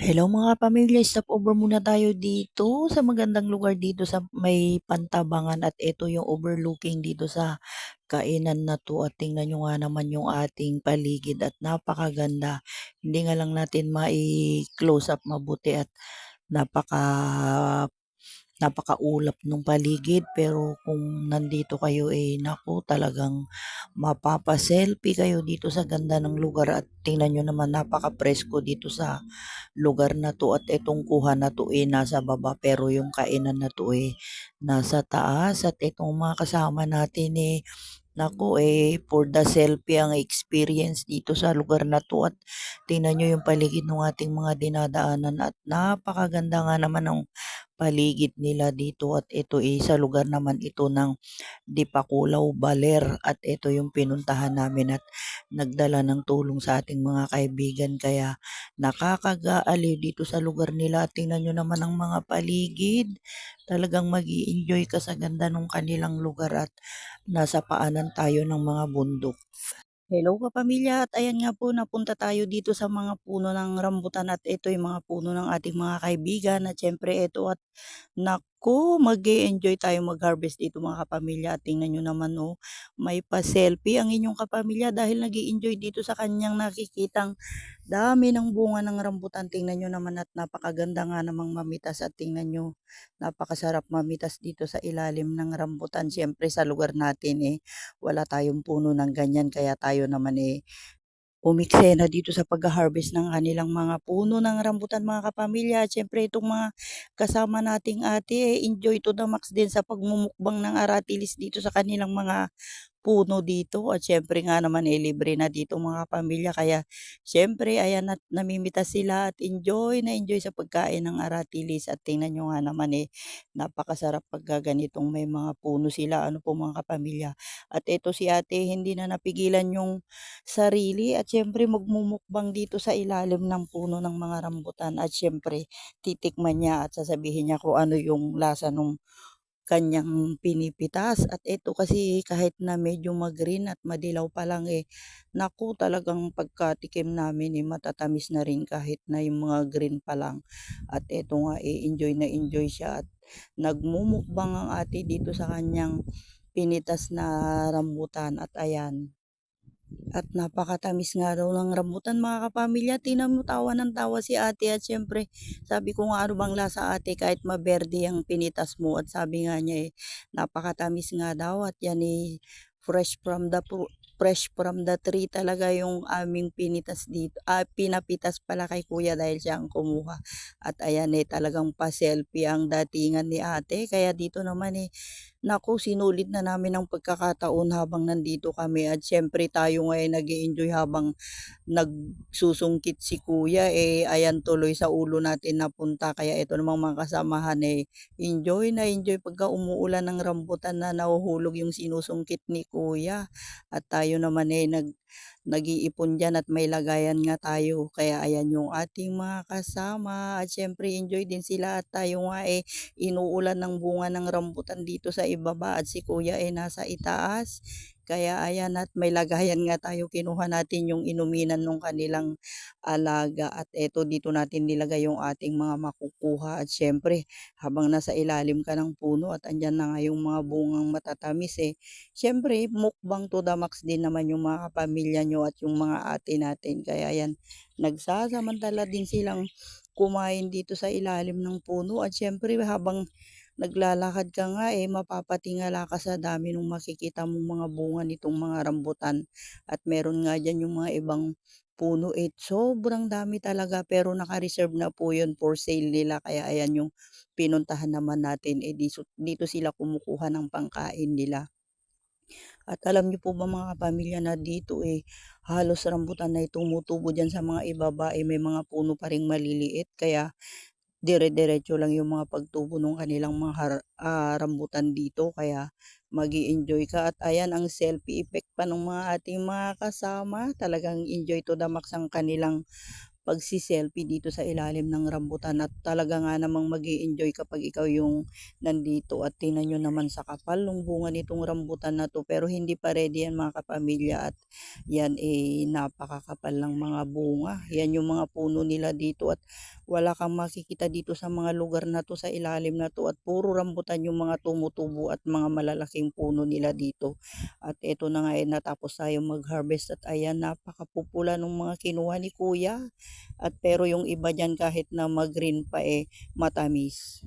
Hello mga pamilya, stop over muna tayo dito sa magandang lugar dito sa may Pantabangan at ito yung overlooking dito sa kainan na to at tingnan nyo nga naman yung ating paligid at napakaganda. Hindi nga lang natin mai-close up mabuti at napaka napakaulap nung paligid pero kung nandito kayo naku talagang mapapa-selfie kayo dito sa ganda ng lugar at tingnan nyo naman napaka-presko dito sa lugar na 'to at itong kuha na 'to nasa baba pero yung kainan na 'to nasa taas at itong mga kasama natin naku for the selfie ang experience dito sa lugar na 'to at tingnan niyo yung paligid ng ating mga dinadaanan at napakaganda nga naman ng paligid nila dito at ito sa lugar naman ito ng Dipakulaw, Baler at ito yung pinuntahan namin at nagdala ng tulong sa ating mga kaibigan kaya nakakaaliw dito sa lugar nila at tingnan nyo naman ang mga paligid. Talagang mag enjoy ka sa ganda ng kanilang lugar at nasa paanan tayo ng mga bundok. Hello kapamilya at ayan nga po napunta tayo dito sa mga puno ng rambutan at ito yung mga puno ng ating mga kaibigan at syempre ito at naku mag-enjoy tayo mag-harvest dito mga kapamilya at tingnan nyo naman may pa-selfie ang inyong kapamilya dahil nag enjoy dito sa kanyang nakikitang dami ng bunga ng rambutan. Tingnan nyo naman at napakaganda nga namang mamitas at tingnan nyo napakasarap mamitas dito sa ilalim ng rambutan. Siyempre sa lugar natin wala tayong puno ng ganyan kaya tayo naman umiksena dito sa pag-harvest ng kanilang mga puno ng rambutan mga kapamilya. At syempre itong mga kasama nating ate enjoy to the max din sa pagmumukbang ng aratilis dito sa kanilang mga puno dito at siyempre nga naman libre na dito mga pamilya kaya siyempre ayan at namimitas sila at enjoy na enjoy sa pagkain ng aratilis at tingnan nyo nga naman napakasarap pagka ganitong may mga puno sila ano po mga kapamilya at ito si ate hindi na napigilan yung sarili at siyempre magmumukbang dito sa ilalim ng puno ng mga rambutan at siyempre titikman niya at sasabihin niya kung ano yung lasa nung kanyang pinipitas at ito kasi kahit na medyo mag-green at madilaw pa lang naku talagang pagkatikim namin matatamis na rin kahit na yung mga green pa lang at ito nga enjoy na enjoy siya at nagmumukbang ang ate dito sa kanyang pinitas na rambutan at ayan at napakatamis nga daw ng rambutan mga kapamilya. Tingnan mo tawa ng tawa si ate at syempre sabi ko nga ano bang lasa ate kahit maberde ang pinitas mo at sabi nga niya napakatamis nga daw at yan fresh from the tree talaga yung aming pinitas dito. Pinapitas pala kay kuya dahil siya ang kumuha. At ayan talagang pa-selfie ang datingan ni ate. Kaya dito naman naku, sinulit na namin ang pagkakataon habang nandito kami at syempre tayo ngayon nag enjoy habang nagsusungkit si kuya ayan tuloy sa ulo natin napunta kaya ito namang mga kasamahan enjoy na enjoy pagka umuulan ng rambutan na nahuhulog yung sinusungkit ni kuya at tayo naman nag-iipon dyan at may lagayan nga tayo kaya ayan yung ating mga kasama at syempre enjoy din sila at tayo nga inuulan ng bunga ng rambutan dito sa ibaba at si kuya nasa itaas. Kaya ayan at may lagayan nga tayo kinuha natin yung inuminan ng kanilang alaga at eto dito natin nilagay yung ating mga makukuha at syempre habang nasa ilalim ka ng puno at andyan na nga yung mga bungang matatamis syempre mukbang to the max din naman yung mga kapamilya nyo at yung mga ate natin kaya yan nagsasamantala din silang kumain dito sa ilalim ng puno at syempre habang naglalakad ka nga mapapatingala ka sa dami nung makikita mong mga bunga nitong mga rambutan at meron nga dyan yung mga ibang puno sobrang dami talaga pero naka-reserve na po yun for sale nila kaya ayan yung pinuntahan naman natin dito sila kumukuha ng pangkain nila. At alam niyo po ba mga kapamilya na dito halos rambutan na tumutubo dyan sa mga ibaba may mga puno pa ring maliliit kaya dire-diretso lang yung mga pagtubo ng kanilang mga rambutan dito kaya magi-enjoy ka at ayan ang selfie effect pa ng mga ating mga kasama talagang enjoy to the max ang kanilang pagsi-selfie dito sa ilalim ng rambutan at talaga nga namang mag-i-enjoy kapag ikaw yung nandito at tingnan nyo naman sa kapal ng bunga nitong rambutan na to, pero hindi pa ready yan mga kapamilya at yan napakakapal ng mga bunga. Yan yung mga puno nila dito at wala kang makikita dito sa mga lugar na to, sa ilalim na to, at puro rambutan yung mga tumutubo at mga malalaking puno nila dito. At eto na nga natapos tayo mag-harvest at ayan napakapupula ng mga kinuha ni kuya. At pero yung iba dyan kahit na mag-green pa matamis.